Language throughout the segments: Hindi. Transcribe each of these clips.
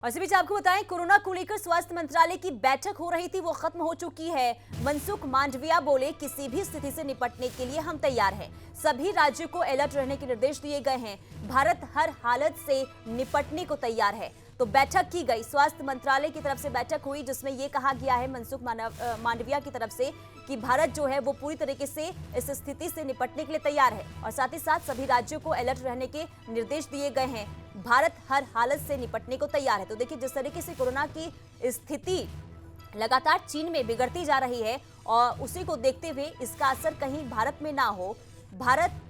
और इसी बीच आपको बताएं, कोरोना को लेकर स्वास्थ्य मंत्रालय की बैठक हो रही थी, वो खत्म हो चुकी है। मनसुख मांडविया बोले, किसी भी स्थिति से निपटने के लिए हम तैयार हैं। सभी राज्यों को अलर्ट रहने के निर्देश दिए गए हैं। भारत हर हालत से निपटने को तैयार है। तो बैठक की गई, स्वास्थ्य मंत्रालय की तरफ से बैठक हुई, जिसमें यह कहा गया है मनसुख मांडविया की तरफ से कि भारत जो है वो पूरी तरीके से इस स्थिति से निपटने के लिए तैयार है और साथ ही साथ सभी राज्यों को अलर्ट रहने के निर्देश दिए गए हैं। भारत हर हालत से निपटने को तैयार है। तो देखिए, जिस तरीके से कोरोना की स्थिति लगातार चीन में बिगड़ती जा रही है और उसी को देखते हुए इसका असर कहीं भारत में ना हो, भारत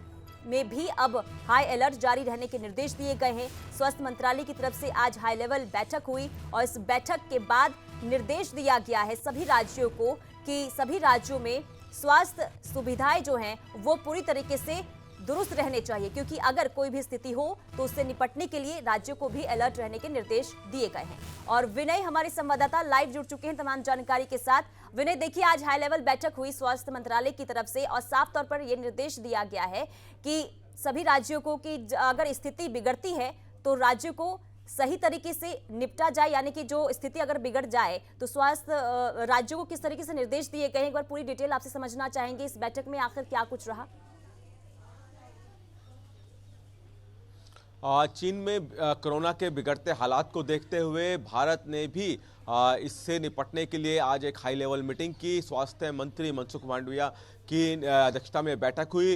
में भी अब हाई अलर्ट जारी रहने के निर्देश दिए गए हैं। स्वास्थ्य मंत्रालय की तरफ से आज हाई लेवल बैठक हुई और इस बैठक के बाद निर्देश दिया गया है सभी राज्यों को कि सभी राज्यों में स्वास्थ्य सुविधाएं जो हैं वो पूरी तरीके से दुरुस्त रहने चाहिए, क्योंकि अगर कोई भी स्थिति हो तो उससे निपटने के लिए राज्यों को भी अलर्ट रहने के निर्देश दिए गए हैं। और विनय हमारे संवाददाता लाइव जुड़ चुके हैं तमाम जानकारी के साथ। विनय, देखिए, आज हाई लेवल बैठक हुई स्वास्थ्य मंत्रालय की तरफ से और साफ तौर पर यह निर्देश दिया गया है कि सभी राज्यों को कि अगर स्थिति बिगड़ती है तो राज्यों को सही तरीके से निपटा जाए, यानी कि जो स्थिति अगर बिगड़ जाए तो स्वास्थ्य राज्यों को किस तरीके से निर्देश दिए गए हैं। एक बार पूरी डिटेल आपसे समझना चाहेंगे, इस बैठक में आखिर क्या कुछ रहा। चीन में कोरोना के बिगड़ते हालात को देखते हुए भारत ने भी इससे निपटने के लिए आज एक हाई लेवल मीटिंग की। स्वास्थ्य मंत्री मनसुख मांडविया की अध्यक्षता में बैठक हुई।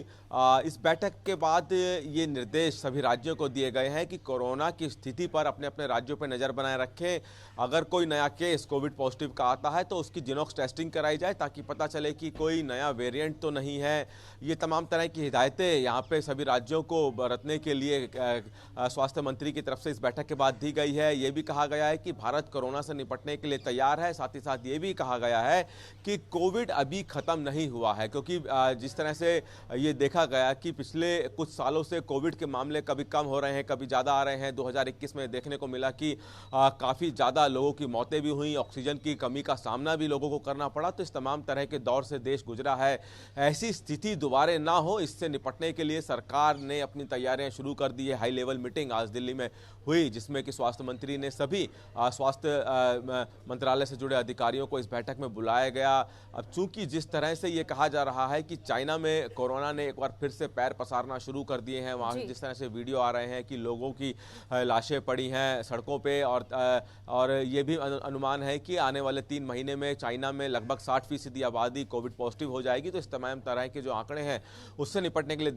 इस बैठक के बाद ये निर्देश सभी राज्यों को दिए गए हैं कि कोरोना की स्थिति पर अपने अपने राज्यों पर नज़र बनाए रखें। अगर कोई नया केस कोविड पॉजिटिव का आता है तो उसकी जिनोक्स टेस्टिंग कराई जाए ताकि पता चले कि कोई नया वेरिएंट तो नहीं है। ये तमाम तरह की हिदायतें यहाँ पे सभी राज्यों को बरतने के लिए स्वास्थ्य मंत्री की तरफ से इस बैठक के बाद दी गई है। ये भी कहा गया है कि भारत कोरोना से निपटने के लिए तैयार है। साथ ही साथ ये भी कहा गया है कि कोविड अभी खत्म नहीं हुआ है, क्योंकि जिस तरह से ये देखा गया कि पिछले कुछ सालों से कोविड के मामले कभी कम हो रहे हैं, कभी ज़्यादा आ रहे हैं। 2021 में देखने को मिला कि काफ़ी ज़्यादा लोगों की मौतें भी हुई, ऑक्सीजन की कमी का सामना भी लोगों को करना पड़ा। तो इस तमाम तरह के दौर से देश गुजरा है। ऐसी स्थिति दोबारा ना हो, इससे निपटने के लिए सरकार ने अपनी तैयारियां शुरू कर दी है। हाई लेवल मीटिंग आज दिल्ली में हुई, जिसमें कि स्वास्थ्य मंत्री ने सभी स्वास्थ्य मंत्रालय से जुड़े अधिकारियों को इस बैठक में बुलाया गया। अब चूंकि जिस तरह से ये कहा जा रहा है कि चाइना में कोरोना ने एक बार फिर से पैर पसारना शुरू कर दिए हैं, वहाँ जिस तरह से वीडियो आ रहे हैं कि लोगों की लाशें पड़ी हैं सड़कों पे, और ये भी अनुमान है कि आने वाले 3 महीने में चाइना में लगभग 60% आबादी कोविड पॉजिटिव हो जाएगी। तो इस तमाम तरह के जो आंकड़े हैं उससे निपटने के लिए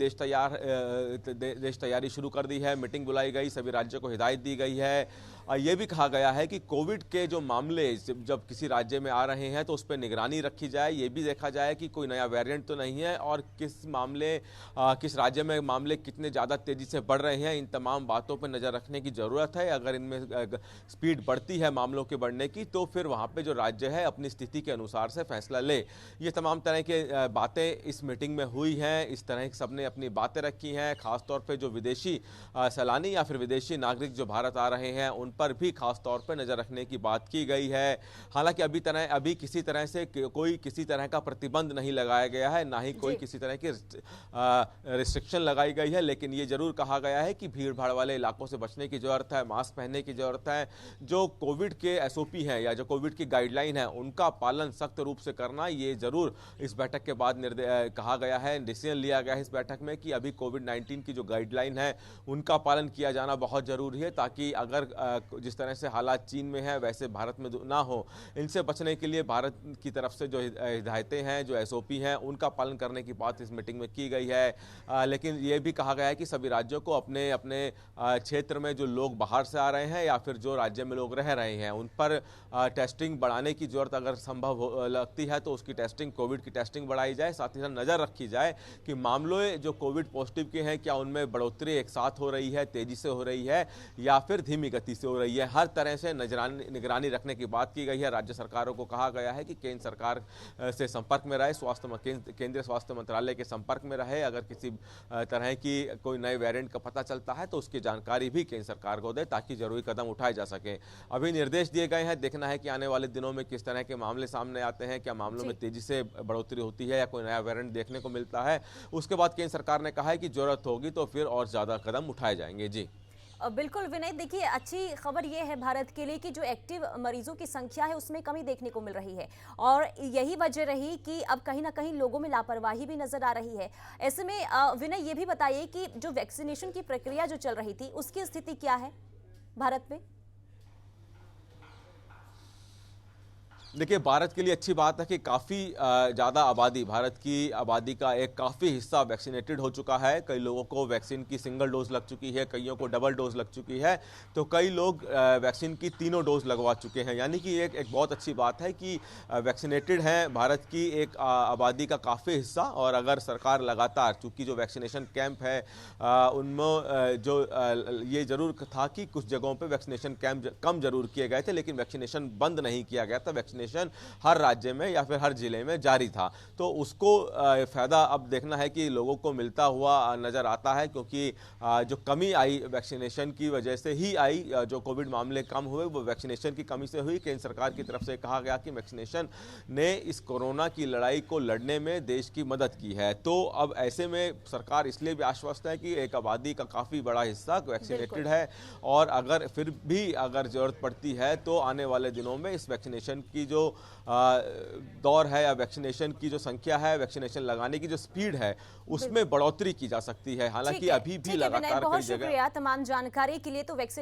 देश तैयारी शुरू कर दी है। मीटिंग बुलाई गई, सभी राज्यों को हिदायत दी गई है। ये भी कहा गया है कि कोविड के जो मामले जब किसी राज्य में आ रहे हैं तो उस पर निगरानी रखी जाए। ये भी देखा जाए कि कोई नया वेरिएंट तो नहीं है और किस राज्य में मामले कितने ज़्यादा तेज़ी से बढ़ रहे हैं। इन तमाम बातों पर नज़र रखने की ज़रूरत है। अगर इनमें स्पीड बढ़ती है मामलों के बढ़ने की, तो फिर वहाँ पे जो राज्य है अपनी स्थिति के अनुसार से फैसला ले। ये तमाम तरह के बातें इस मीटिंग में हुई हैं। इस तरह सब ने अपनी बातें रखी हैं। खासतौर पर जो विदेशी सैलानी या फिर विदेशी नागरिक जो भारत आ रहे हैं उन पर भी खास तौर पर नज़र रखने की बात की गई है। हालांकि अभी किसी तरह से कोई किसी तरह का प्रतिबंध नहीं लगाया गया है, ना ही कोई किसी तरह की रिस्ट्रिक्शन लगाई गई है। लेकिन ये जरूर कहा गया है कि भीड़ भाड़ वाले इलाकों से बचने की जरूरत है, मास्क पहनने की जरूरत है। जो कोविड के एसओपी हैं या जो कोविड की गाइडलाइन है उनका पालन सख्त रूप से करना, ये जरूर इस बैठक के बाद कहा गया है, डिसीजन लिया गया है इस बैठक में कि अभी कोविड-19 की जो गाइडलाइन है उनका पालन किया जाना बहुत जरूरी है, ताकि अगर जिस तरह से हालात चीन में है वैसे भारत में ना हो। इनसे बचने के लिए भारत की तरफ से जो हिदायतें हैं, जो एसओपी हैं, उनका पालन करने की बात इस मीटिंग में की गई है। लेकिन ये भी कहा गया है कि सभी राज्यों को अपने अपने क्षेत्र में जो लोग बाहर से आ रहे हैं या फिर जो राज्य में लोग रह रहे हैं उन पर टेस्टिंग बढ़ाने की जरूरत अगर संभव लगती है तो उसकी टेस्टिंग, कोविड की टेस्टिंग बढ़ाई जाए। साथ ही साथ नज़र रखी जाए कि मामले जो कोविड पॉजिटिव के हैं क्या उनमें बढ़ोतरी एक साथ हो रही है, तेजी से हो रही है या फिर धीमी गति से हो रही है। हर तरह से निगरानी रखने की बात की गई है। राज्य सरकारों को कहा गया है कि केंद्र सरकार से संपर्क में रहे, केंद्रीय स्वास्थ्य मंत्रालय के संपर्क में रहे। अगर किसी तरह की कोई नए वेरिएंट का पता चलता है तो उसकी जानकारी भी केंद्र सरकार को दे ताकि जरूरी कदम उठाए जा सके। अभी निर्देश दिए गए हैं, देखना है कि आने वाले दिनों में किस तरह के मामले सामने आते हैं, क्या मामलों में तेजी से बढ़ोतरी होती है या कोई नया वेरिएंट देखने को मिलता है। उसके बाद केंद्र सरकार ने कहा है कि जरूरत होगी तो फिर और ज्यादा कदम उठाए जाएंगे। जी। बिल्कुल विनय, देखिए अच्छी खबर ये है भारत के लिए कि जो एक्टिव मरीजों की संख्या है उसमें कमी देखने को मिल रही है और यही वजह रही कि अब कहीं ना कहीं लोगों में लापरवाही भी नजर आ रही है। ऐसे में विनय ये भी बताइए कि जो वैक्सीनेशन की प्रक्रिया जो चल रही थी उसकी स्थिति क्या है भारत में? देखिए, भारत के लिए अच्छी बात है कि काफ़ी ज़्यादा आबादी, भारत की आबादी का एक काफ़ी हिस्सा वैक्सीनेटेड हो चुका है। कई लोगों को वैक्सीन की सिंगल डोज लग चुकी है, कईयों को डबल डोज लग चुकी है, तो कई लोग वैक्सीन की तीनों डोज लगवा चुके हैं। यानी कि एक बहुत अच्छी बात है कि वैक्सीनेटेड हैं भारत की एक आबादी का काफ़ी हिस्सा। और अगर सरकार लगातार, चूँकि जो वैक्सीनेशन कैंप है उनमें ये ज़रूर था कि कुछ जगहों पर वैक्सीनेशन कैंप कम ज़रूर किए गए थे, लेकिन वैक्सीनेशन बंद नहीं किया गया था। वैक्सीनेशन हर राज्य में या फिर हर जिले में जारी था, तो उसको फायदा अब देखना है कि लोगों को मिलता हुआ नजर आता है, क्योंकि जो कमी आई वैक्सीनेशन की वजह से ही आई, जो कोविड मामले कम हुए वो वैक्सीनेशन की कमी से हुई। केंद्र सरकार की तरफ से कहा गया कि वैक्सीनेशन ने इस कोरोना की लड़ाई को लड़ने में देश की मदद की है। तो अब ऐसे में सरकार इसलिए भी आश्वस्त है कि एक आबादी का काफी बड़ा हिस्सा वैक्सीनेटेड है, और अगर फिर भी अगर जरूरत पड़ती है तो आने वाले दिनों में इस वैक्सीनेशन की जो दौर है या वैक्सीनेशन की जो संख्या है, वैक्सीनेशन लगाने की जो स्पीड है, उसमें बढ़ोतरी की जा सकती है। हालांकि अभी भी लगातार बहुत कई जगह शुक्रिया तमाम जानकारी के लिए। तो वैक्सीन